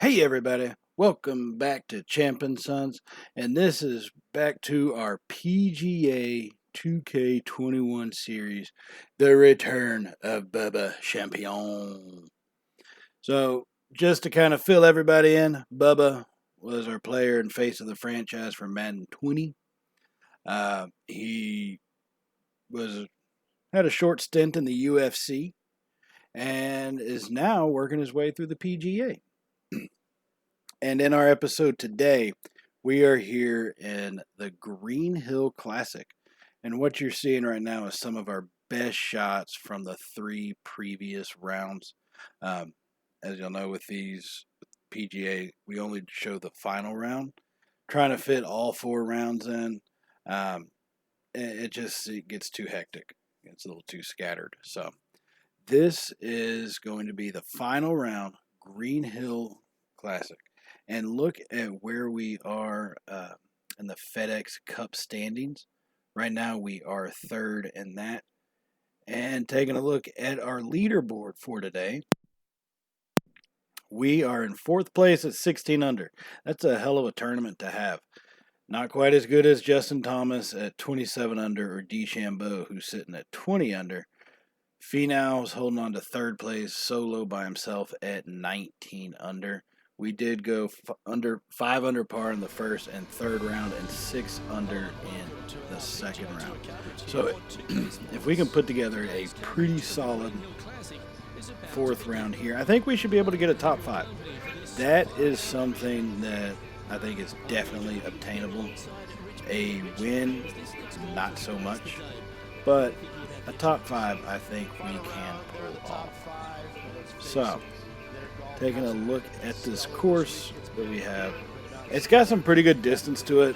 Hey everybody, welcome back to Champ and Sons, and this is back to our PGA 2K21 series, the return of Bubba Champion. So, just to kind of fill everybody in, Bubba was our player and face of the franchise for Madden 20. He had a short stint in the UFC and is now working his way through the PGA. And in our episode today, we are here in the Green Hill Classic. And what you're seeing right now is some of our best shots from the 3 previous rounds. As you'll know, with these PGA, we only show the final round. Trying to fit all 4 rounds in, it gets too hectic. It's a little too scattered. So this is going to be the final round, Green Hill Classic. And look at where we are in the FedEx Cup standings. Right now we are 3rd in that. And taking a look at our leaderboard for today, we are in 4th place at 16 under. That's a hell of a tournament to have. Not quite as good as Justin Thomas at 27 under or DeChambeau, who's sitting at 20 under. Finau's holding on to 3rd place solo by himself at 19 under. We did go 5 under par in the 1st and 3rd round and 6 under in the 2nd round. So if we can put together a pretty solid 4th round here, I think we should be able to get a top 5. That is something that I think is definitely obtainable. A win, not so much, but a top 5 I think we can pull off. So taking a look at this course that we have, it's got some pretty good distance to it.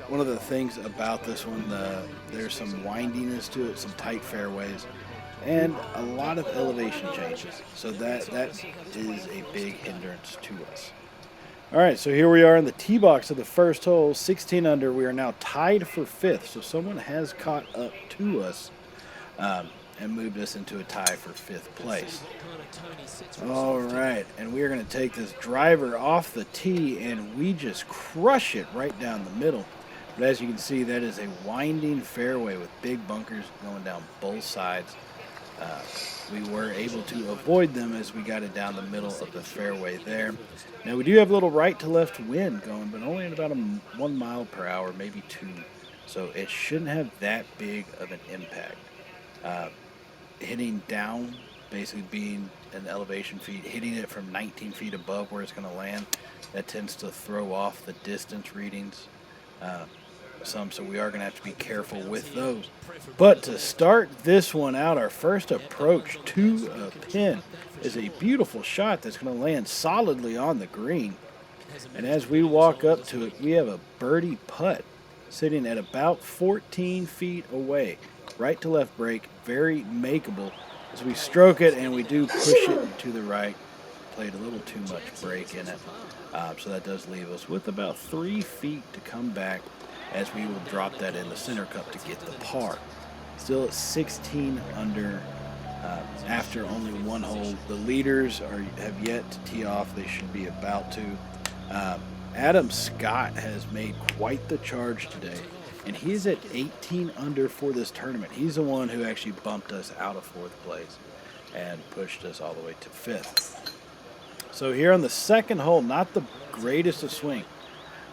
One of the things about this one, there's some windiness to it, some tight fairways, and a lot of elevation changes. So that is a big hindrance to us. All right, so here we are in the tee box of the first hole, 16 under. We are now tied for 5th, so someone has caught up to us and moved us into a tie for 5th place. All right, and we are going to take this driver off the tee, and we just crush it right down the middle. But as you can see, that is a winding fairway with big bunkers going down both sides. We were able to avoid them as we got it down the middle of the fairway there. Now, we do have a little right to left wind going, but only at about 1 mile per hour, maybe 2. So it shouldn't have that big of an impact. Hitting down, basically being an elevation feet, hitting it from 19 feet above where it's going to land, that tends to throw off the distance readings some, so we are going to have to be careful with those. But to start this one out, our first approach to a pin is a beautiful shot that's going to land solidly on the green. And as we walk up to it, we have a birdie putt sitting at about 14 feet away. Right to left break, very makeable. As we stroke it and we do push it to the right, played a little too much break in it. So that does leave us with about 3 feet to come back as we will drop that in the center cup to get the par. Still at 16 under after only 1 hole. The leaders have yet to tee off. They should be about to. Adam Scott has made quite the charge today, and he's at 18 under for this tournament. He's the one who actually bumped us out of 4th place and pushed us all the way to 5th. So here on the 2nd hole, not the greatest of swing.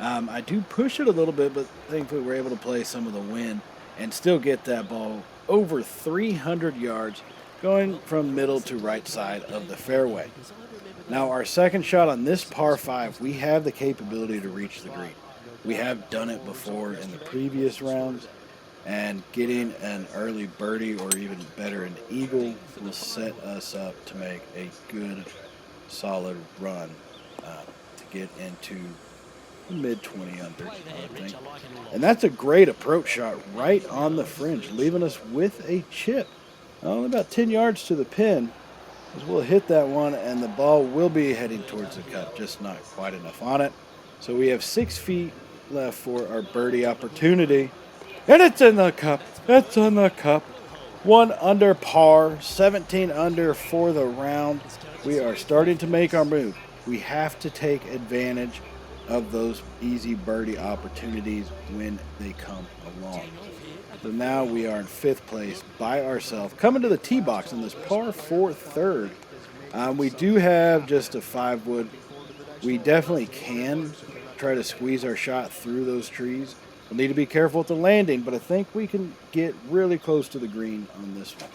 I do push it a little bit, but thankfully we're able to play some of the wind and still get that ball over 300 yards going from middle to right side of the fairway. Now our second shot on this par 5, we have the capability to reach the green. We have done it before in the previous rounds, and getting an early birdie or even better an eagle will set us up to make a good solid run to get into mid-20 under, I think. And that's a great approach shot right on the fringe, leaving us with a chip. Only about 10 yards to the pin, as we'll hit that one, and the ball will be heading towards the cup, just not quite enough on it. So we have 6 feet left for our birdie opportunity, and it's in the cup. It's in the cup. 1 under par, 17 under for the round. We are starting to make our move. We have to take advantage of those easy birdie opportunities when they come along. So now we are in 5th place by ourselves, coming to the tee box in this par 4 third. We do have just a 5-wood. We definitely can try to squeeze our shot through those trees. We'll need to be careful with the landing, but I think we can get really close to the green on this one.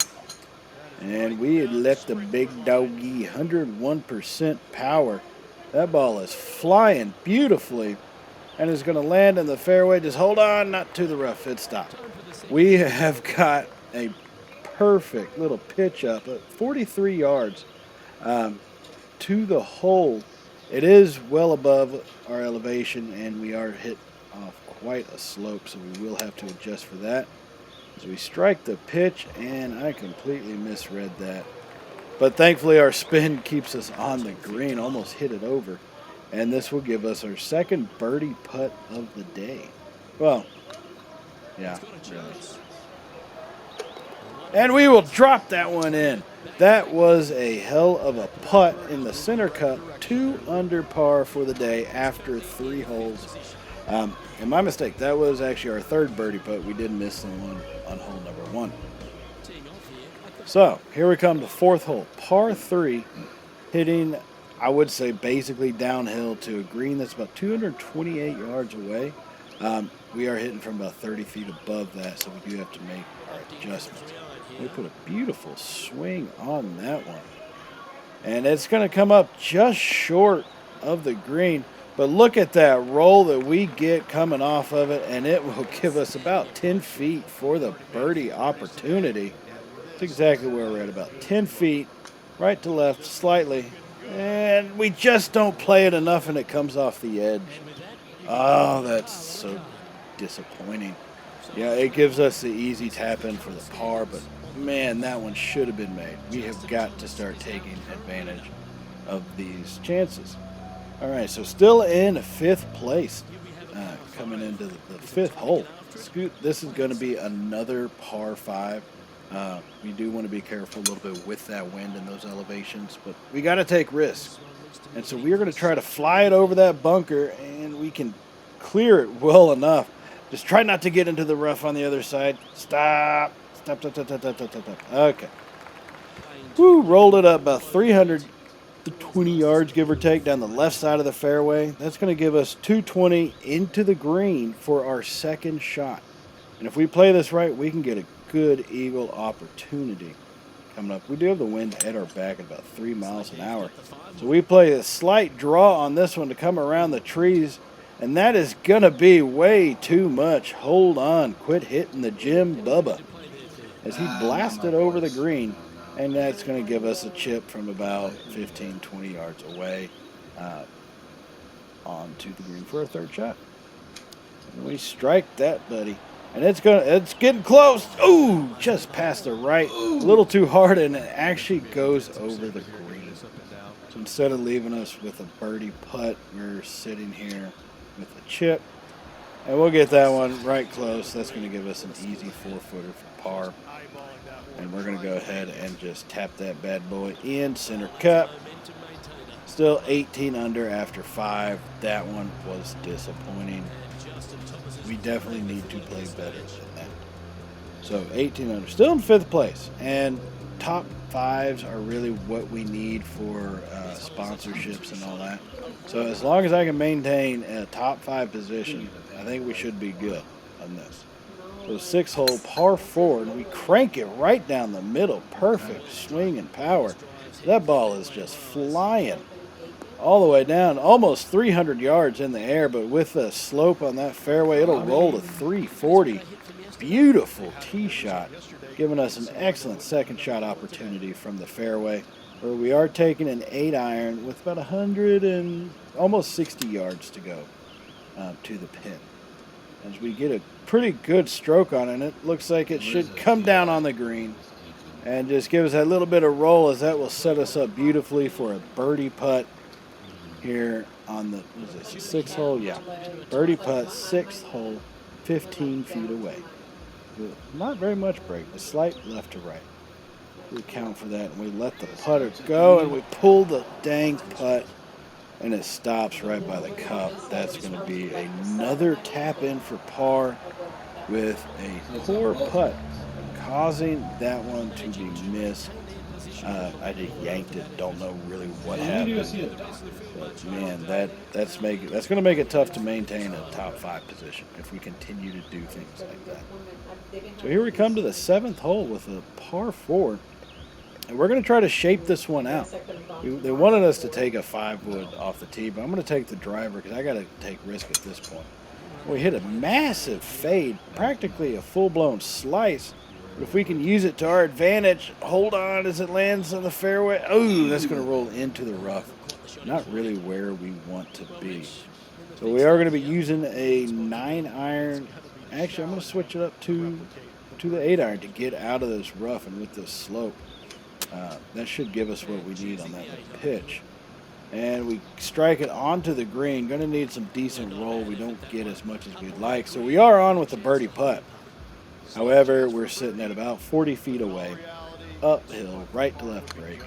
And we had let the big doggy 101% power. That ball is flying beautifully and is going to land in the fairway. Just hold on, not to the rough. It stopped. We have got a perfect little pitch up at 43 yards to the hole. It is well above our elevation, and we are hit off quite a slope, so we will have to adjust for that. As we strike the pitch, and I completely misread that. But thankfully our spin keeps us on the green, almost hit it over. And this will give us our second birdie putt of the day. Well, yeah, really. And we will drop that one in. That was a hell of a putt in the center cut, 2 under par for the day after 3 holes. And my mistake, that was actually our 3rd birdie putt. We did miss the one on hole number 1. So here we come to 4th hole, par 3, hitting, I would say, basically downhill to a green that's about 228 yards away. We are hitting from about 30 feet above that, so we do have to make our adjustments. We put a beautiful swing on that one. And it's going to come up just short of the green. But look at that roll that we get coming off of it, and it will give us about 10 feet for the birdie opportunity. That's exactly where we're at, about 10 feet, right to left slightly. And we just don't play it enough, and it comes off the edge. Oh, that's so disappointing. Yeah, it gives us the easy tap in for the par, but man, that one should have been made. We have got to start taking advantage of these chances. All right, so still in 5th place, coming into the 5th hole. This is going to be another par 5. We do want to be careful a little bit with that wind and those elevations, but we got to take risks. And so we are going to try to fly it over that bunker, and we can clear it well enough. Just try not to get into the rough on the other side. Stop. Okay. Woo, rolled it up about 320 yards, give or take, down the left side of the fairway. That's going to give us 220 into the green for our second shot. And if we play this right, we can get a good eagle opportunity coming up. We do have the wind at our back at about 3 miles an hour. So we play a slight draw on this one to come around the trees. And that is going to be way too much. Hold on. Quit hitting the Jim Bubba. As he blasted over the green. And that's going to give us a chip from about 15, 20 yards away onto the green for a 3rd shot. And we strike that, buddy. And it's getting close. Ooh, just past the right. A little too hard, and it actually goes over the green. So instead of leaving us with a birdie putt, we're sitting here with a chip. And we'll get that one right close. That's going to give us an easy 4-footer for par. And we're going to go ahead and just tap that bad boy in center cup. Still 18 under after 5. That one was disappointing. We definitely need to play better than that. So 18 under, still in 5th place. And top 5s are really what we need for sponsorships and all that. So as long as I can maintain a top 5 position, I think we should be good on this. So 6th hole, par 4, and we crank it right down the middle. Perfect swing and power. That ball is just flying all the way down, almost 300 yards in the air, but with the slope on that fairway, it'll roll to 340. Beautiful tee shot, giving us an excellent second shot opportunity from the fairway, where we are taking an 8-iron with about 100 and almost 60 yards to go to the pin. As we get a pretty good stroke on it, it looks like it should come down on the green and just give us that little bit of roll, as that will set us up beautifully for a birdie putt here on the, what is this, the 6th hole? Yeah. Birdie putt, 6th hole, 15 feet away. Not very much break, a slight left to right. We account for that, and we let the putter go, and we pull the dang putt and it stops right by the cup. That's going to be another tap in for par with a poor putt, causing that one to be missed. I just yanked it. Don't know really what happened. But man, that's going to make it tough to maintain a top 5 position if we continue to do things like that. So here we come to the 7th hole with a par 4. And we're going to try to shape this one out. They wanted us to take a 5-wood off the tee, but I'm going to take the driver because I got to take risk at this point. We hit a massive fade, practically a full-blown slice. But if we can use it to our advantage, hold on as it lands on the fairway. Oh, that's going to roll into the rough. Not really where we want to be. So we are going to be using a 9-iron. Actually, I'm going to switch it up to the 8-iron to get out of this rough and with this slope. That should give us what we need on that pitch. And we strike it onto the green. Going to need some decent roll. We don't get as much as we'd like. So we are on with the birdie putt. However, we're sitting at about 40 feet away, uphill, right to left break,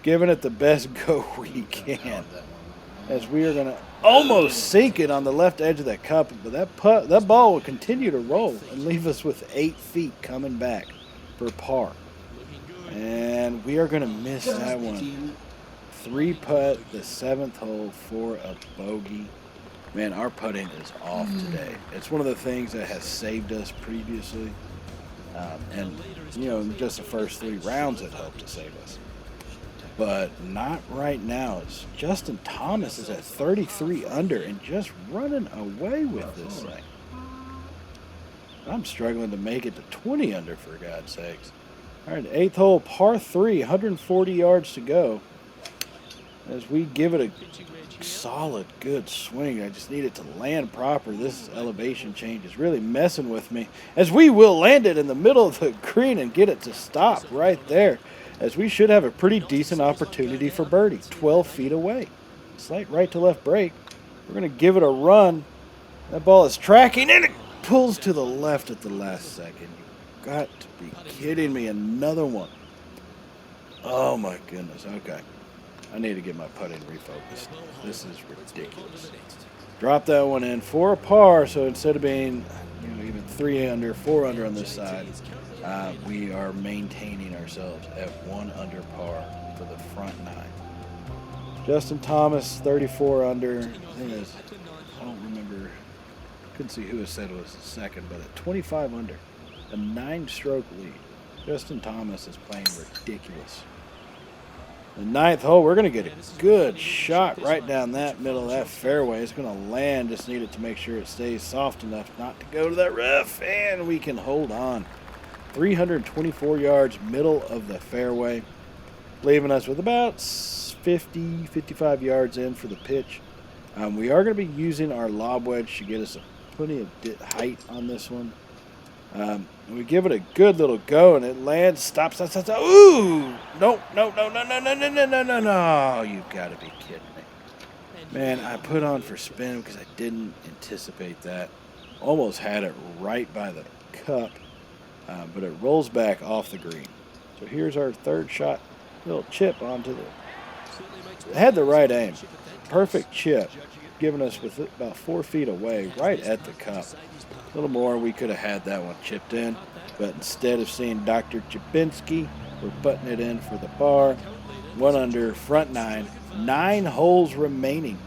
giving it the best go we can. As we are going to almost sink it on the left edge of that cup, but that ball will continue to roll and leave us with 8 feet coming back for par. And we are going to miss that one. 3-putt, the 7th hole for a bogey. Man, our putting is off today. It's one of the things that has saved us previously. And, just the first 3 rounds have helped to save us. But not right now. It's Justin Thomas is at 33 under and just running away with this thing. I'm struggling to make it to 20 under, for God's sakes. All right, 8th hole, par 3, 140 yards to go. As we give it a solid, good swing. I just need it to land proper. This elevation change is really messing with me. As we will land it in the middle of the green and get it to stop right there. As we should have a pretty decent opportunity for birdie. 12 feet away. Slight right to left break. We're going to give it a run. That ball is tracking and it pulls to the left at the last second. You've got to be kidding me. Another one. Oh my goodness. Okay. I need to get my putting refocused. This is ridiculous. Drop that one in for a par, so instead of being even 3 under, 4 under on this side, we are maintaining ourselves at 1 under par for the front 9. Justin Thomas, 34 under. I don't remember. Couldn't see who it said was the second, but at 25 under, a 9-stroke lead. Justin Thomas is playing ridiculous. The 9th hole, we're going to get a good shot right down that middle of that fairway. It's going to land. Just need it to make sure it stays soft enough not to go to that rough, and we can hold on. 324 yards, middle of the fairway, leaving us with about 50, 55 yards in for the pitch. We are going to be using our lob wedge to get us plenty of height on this one. We give it a good little go, and it lands, stops. Ooh! No. You've got to be kidding me. Man, I put on for spin because I didn't anticipate that. Almost had it right by the cup, but it rolls back off the green. So here's our 3rd shot. Little chip onto the... Had the right aim. Perfect chip, giving us with it about 4 feet away, right at the cup. A little more, we could have had that one chipped in, but instead of seeing Dr. Chipinski, we're putting it in for the par. 1 under, front 9, 9 holes remaining.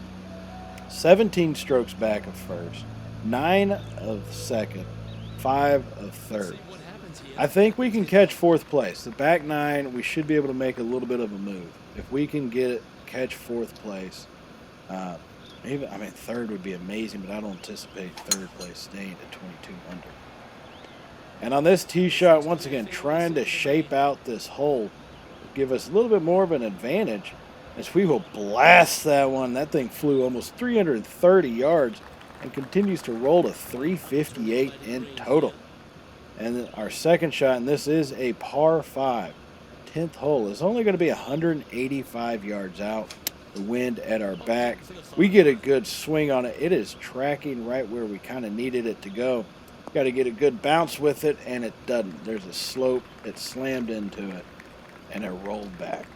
17 strokes back of first, 9 of second, 5 of third. I think we can catch 4th place. The back 9, we should be able to make a little bit of a move. If we can catch 4th place, third would be amazing, but I don't anticipate 3rd place staying at 22 under. And on this tee shot, once again, trying to shape out this hole, give us a little bit more of an advantage as we will blast that one. That thing flew almost 330 yards and continues to roll to 358 in total. And then our second shot, and this is a par 5, 10th hole, is only going to be 185 yards out. The wind at our back. We get a good swing on it. It is tracking right where we kind of needed it to go. Got to get a good bounce with it, and it doesn't. There's a slope. It slammed into it, and it rolled back.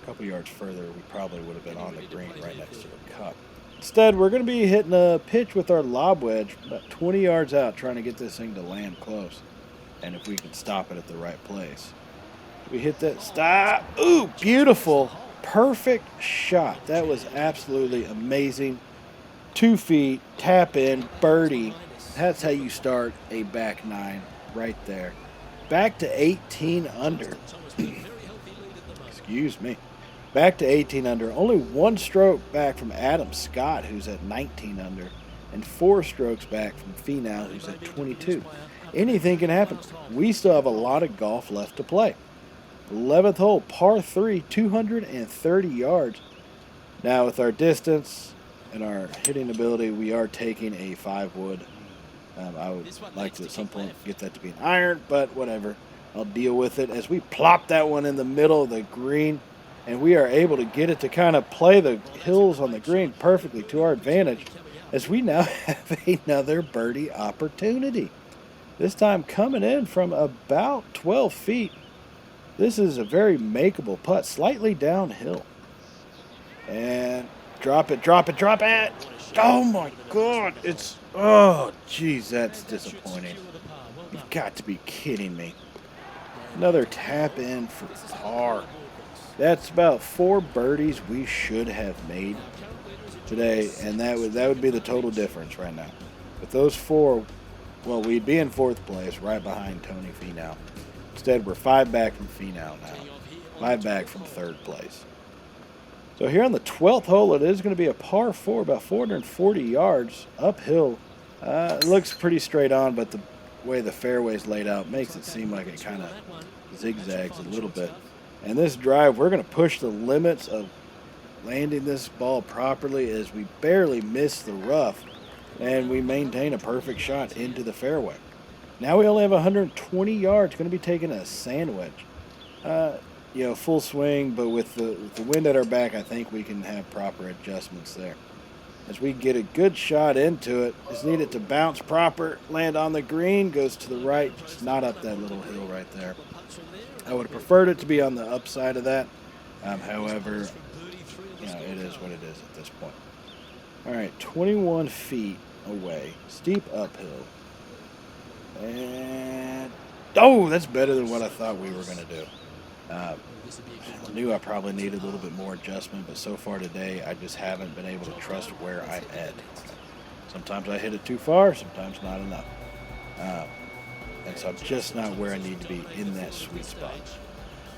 couple yards further, we probably would have been on the green right next to the cup. Instead, we're going to be hitting a pitch with our lob wedge about 20 yards out, trying to get this thing to land close. And if we can stop it at the right place. We hit that stop. Ooh, beautiful. Perfect shot. That was absolutely amazing. 2 feet, tap in, birdie. That's how you start a back nine right there. Back to 18 under. Excuse me. Back to 18 under. Only 1 stroke back from Adam Scott, who's at 19 under, and 4 strokes back from Finau, who's at 22. Anything can happen. We still have a lot of golf left to play. 11th hole, par 3, 230 yards. Now with our distance and our hitting ability, we are taking a 5-wood. I would like to at some point get that to be an iron, but whatever. I'll deal with it as we plop that one in the middle of the green, and we are able to get it to kind of play the hills on the green perfectly to our advantage as we now have another birdie opportunity. This time coming in from about 12 feet. This is a very makeable putt, slightly downhill. And drop it, drop it, drop it. Oh my God, oh geez, that's disappointing. You've got to be kidding me. Another tap in for par. That's about 4 birdies we should have made today, and that would be the total difference right now. With those 4, well, we'd be in 4th place, right behind Tony Finau. Instead, we're 5 back from Finau now, 5 back from 3rd place. So here on the 12th hole, it is going to be a par 4, about 440 yards uphill. It looks pretty straight on, but the way the fairway's laid out makes it seem like it kind of zigzags a little bit. And this drive, we're going to push the limits of landing this ball properly as we barely miss the rough, and we maintain a perfect shot into the fairway. Now we only have 120 yards, going to be taking a sand wedge. Full swing, but with the wind at our back, I think we can have proper adjustments there. As we get a good shot into it, just need it to bounce proper, land on the green, goes to the right, just not up that little hill right there. I would have preferred it to be on the upside of that. However, it is what it is at this point. All right, 21 feet away, steep uphill. And, that's better than what I thought we were going to do. I knew I probably needed a little bit more adjustment, but so far today, I just haven't been able to trust where I'm at. Sometimes I hit it too far, sometimes not enough. And so I'm just not where I need to be in that sweet spot.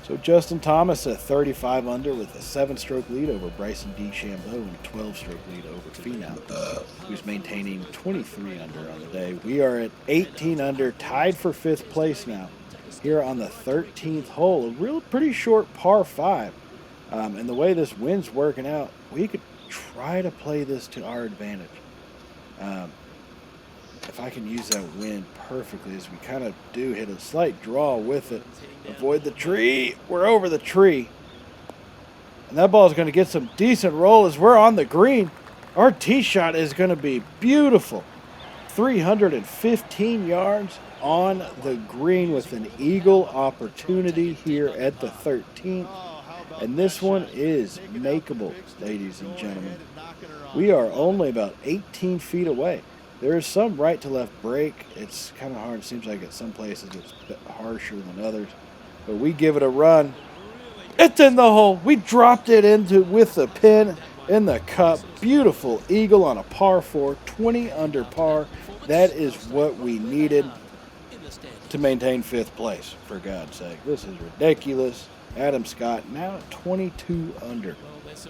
So Justin Thomas at 35 under with a 7-stroke lead over Bryson DeChambeau and a 12-stroke lead over Finau, who's maintaining 23 under on the day. We are at 18 under, tied for 5th place now. Here on the 13th hole, a pretty short par 5. And the way this wind's working out, we could try to play this to our advantage. If I can use that wind perfectly, as we kind of do hit a slight draw with it, avoid the tree. We're over the tree. And that ball is going to get some decent roll as we're on the green. Our tee shot is going to be beautiful. 315 yards on the green with an eagle opportunity here at the 13th. And this one is makeable, ladies and gentlemen. We are only about 18 feet away. There is some right to left break. It's kind of hard. It seems like at some places it's a bit harsher than others. But we give it a run. It's in the hole. We dropped it into with the pin in the cup. Beautiful eagle on a par 4, 20 under par. That is what we needed to maintain 5th place, for God's sake. This is ridiculous. Adam Scott now at 22 under.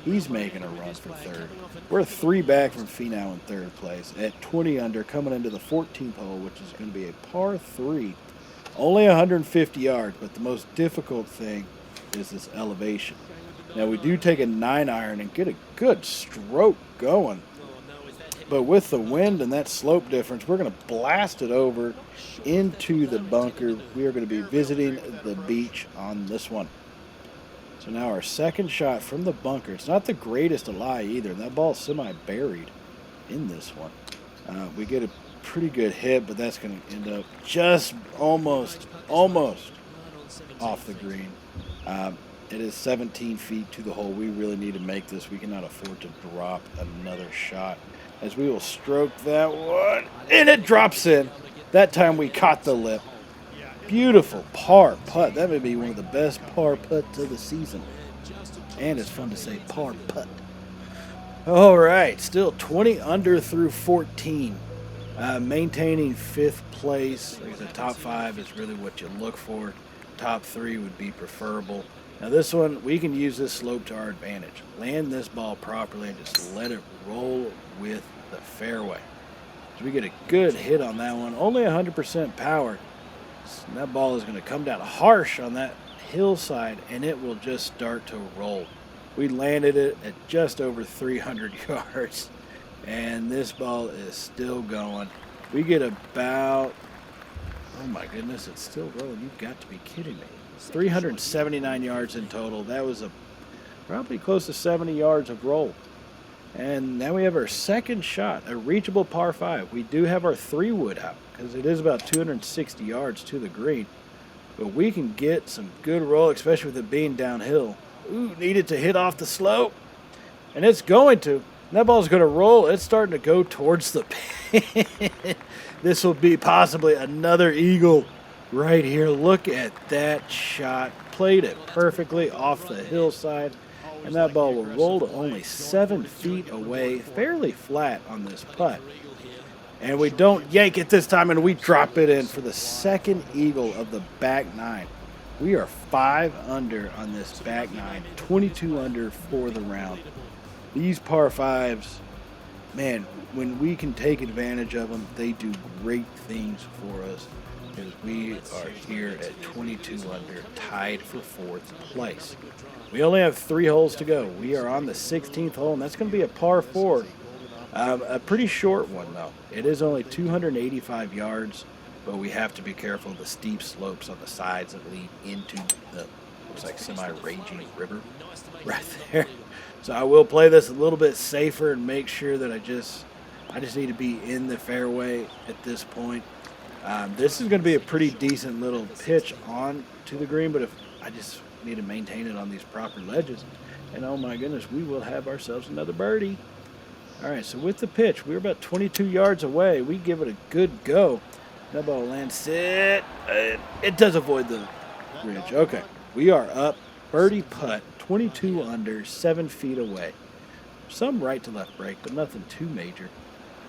He's making a run for 3rd. We're 3 back from Finau in 3rd place at 20 under, coming into the 14th hole, which is going to be a par 3. Only 150 yards, but the most difficult thing is this elevation. Now, we do take a 9-iron and get a good stroke going. But with the wind and that slope difference, we're going to blast it over into the bunker. We are going to be visiting the beach on this one. So now our second shot from the bunker. It's not the greatest to lie either. That ball's semi-buried in this one. We get a pretty good hit, but that's going to end up just almost off the green. It is 17 feet to the hole. We really need to make this. We cannot afford to drop another shot. As we will stroke that one, and it drops in. That time we caught the lip. Beautiful par putt. That may be one of the best par putts of the season. And it's fun to say par putt. All right, still 20 under through 14. Maintaining 5th place. Like I said, top 5 is really what you look for. Top 3 would be preferable. Now this one, we can use this slope to our advantage. Land this ball properly and just let it roll with the fairway. So we get a good hit on that one. Only 100% power. And that ball is going to come down harsh on that hillside, and it will just start to roll. We landed it at just over 300 yards, and this ball is still going. We get about, oh my goodness, it's still rolling. You've got to be kidding me. 379 yards in total. That was probably close to 70 yards of roll. And now we have our second shot, a reachable par 5. We do have our 3-wood out because it is about 260 yards to the green. But we can get some good roll, especially with it being downhill. Ooh, needed to hit off the slope. And it's going to. That ball's going to roll. It's starting to go towards the pin. This will be possibly another eagle right here. Look at that shot. Played it perfectly off the hillside. And that ball will roll to only 7 feet away, fairly flat on this putt. And we don't yank it this time, and we drop it in for the second eagle of the back 9. We are 5 under on this back 9, 22 under for the round. These par 5s, man, when we can take advantage of them, they do great things for us. Because we are here at 22 under, tied for 4th place. We only have 3 holes to go. We are on the 16th hole, and that's going to be a par 4. A pretty short one, though. It is only 285 yards, but we have to be careful of the steep slopes on the sides that lead into the, looks like semi-raging river right there. So I will play this a little bit safer and make sure that I just need to be in the fairway at this point. This is going to be a pretty decent little pitch on to the green, but if I just need to maintain it on these proper ledges, and oh my goodness, we will have ourselves another birdie. All right, so with the pitch, we're about 22 yards away. We give it a good go. That ball lands it. It does avoid the ridge. Okay, we are up. Birdie putt, 22 under, 7 feet away. Some right to left break, but nothing too major.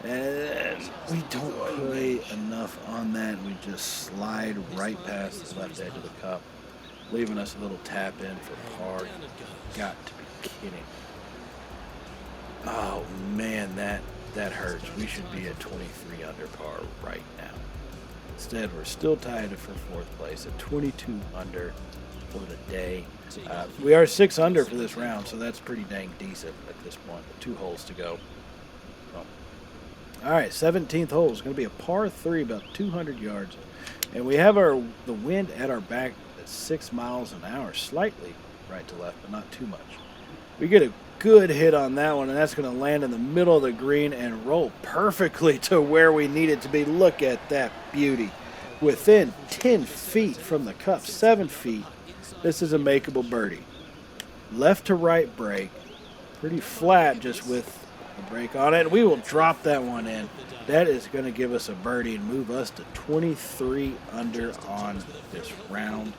And we don't play enough on that. We just slide right past the left edge of the cup, leaving us a little tap in for par. Got to be kidding. Oh man, that hurts. We should be at 23 under par right now. Instead, we're still tied for 4th place at 22 under for the day. We are 6 under for this round, so that's pretty dang decent at this point. 2 holes to go. All right, 17th hole is going to be a par 3, about 200 yards. And we have the wind at our back at 6 miles an hour, slightly right to left, but not too much. We get a good hit on that one, and that's going to land in the middle of the green and roll perfectly to where we need it to be. Look at that beauty. Within 10 feet from the cup, 7 feet, this is a makeable birdie. Left to right break, pretty flat just with a break on it. We will drop that one in. That is going to give us a birdie and move us to 23 under on this round,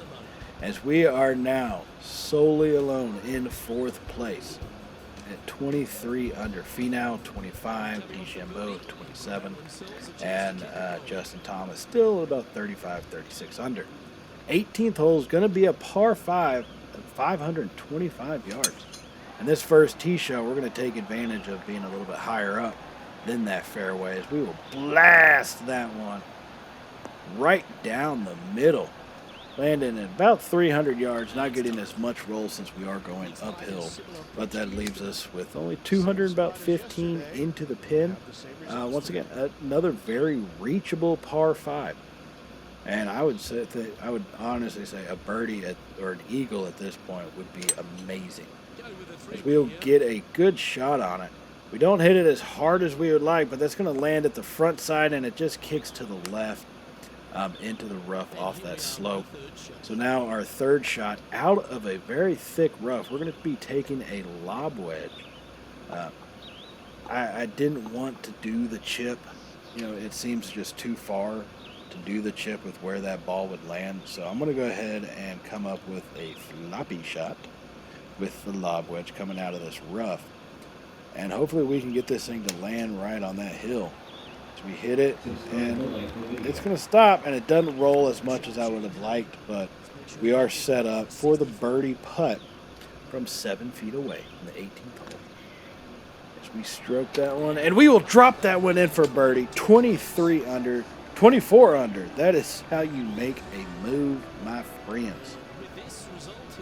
as we are now solely alone in 4th place at 23 under. Finau 25, DeChambeau 27, and Justin Thomas still about 35, 36 under. 18th hole is going to be a par 5 at 525 yards. And this first tee shot, we're going to take advantage of being a little bit higher up than that fairway, as we will blast that one right down the middle, landing at about 300 yards, not getting as much roll since we are going uphill, but that leaves us with only 215 into the pin. Once again, another very reachable par 5. And I would honestly say a birdie or an eagle at this point would be amazing, as we'll get a good shot on it. We don't hit it as hard as we would like, but that's going to land at the front side, and it just kicks to the left. into the rough off that slope. So now our third shot out of a very thick rough, we're going to be taking a lob wedge. I didn't want to do the chip. You know, it seems just too far to do the chip with where that ball would land. So I'm going to go ahead and come up with a floppy shot with the lob wedge coming out of this rough. And hopefully we can get this thing to land right on that hill. So we hit it, and it's going to stop, and it doesn't roll as much as I would have liked, but we are set up for the birdie putt from 7 feet away in the 18th hole. As we stroke that one, and we will drop that one in for birdie. 23 under, 24 under. That is how you make a move, my friends.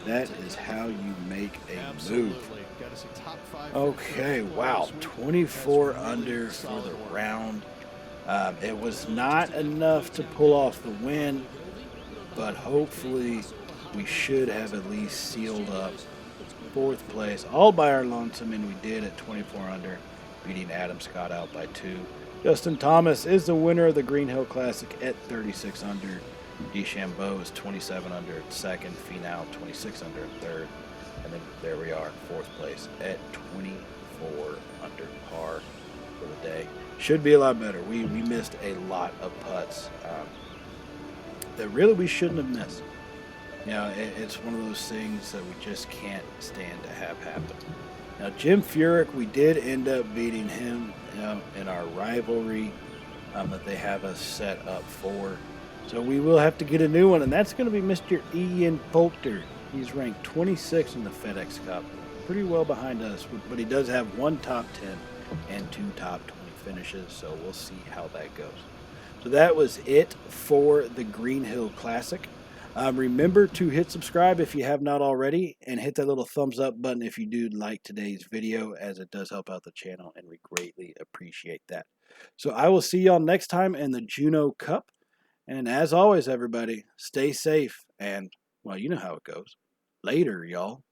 That is how you make a move. Okay, wow, 24 under for the round. It was not enough to pull off the win, but hopefully we should have at least sealed up 4th place all by our lonesome, and we did at 24 under, beating Adam Scott out by 2. Justin Thomas is the winner of the Green Hill Classic at 36 under. DeChambeau is 27 under at 2nd. Finau 26 under at 3rd. And then there we are, 4th place at 24 under par for the day. Should be a lot better. We missed a lot of putts that really we shouldn't have missed. You know, it's one of those things that we just can't stand to have happen. Now, Jim Furyk, we did end up beating him in our rivalry that they have us set up for. So we will have to get a new one, and that's going to be Mr. Ian Poulter. He's ranked 26 in the FedEx Cup. Pretty well behind us, but he does have 1 top 10 and 2 top 20 finishes, so we'll see how that goes. So that was it for the Green Hill Classic. Remember to hit subscribe if you have not already, and hit that little thumbs up button if you do like today's video, as it does help out the channel, and we greatly appreciate that. So I will see y'all next time in the Juno Cup. And as always, everybody, stay safe, and, well, you know how it goes. Later, y'all.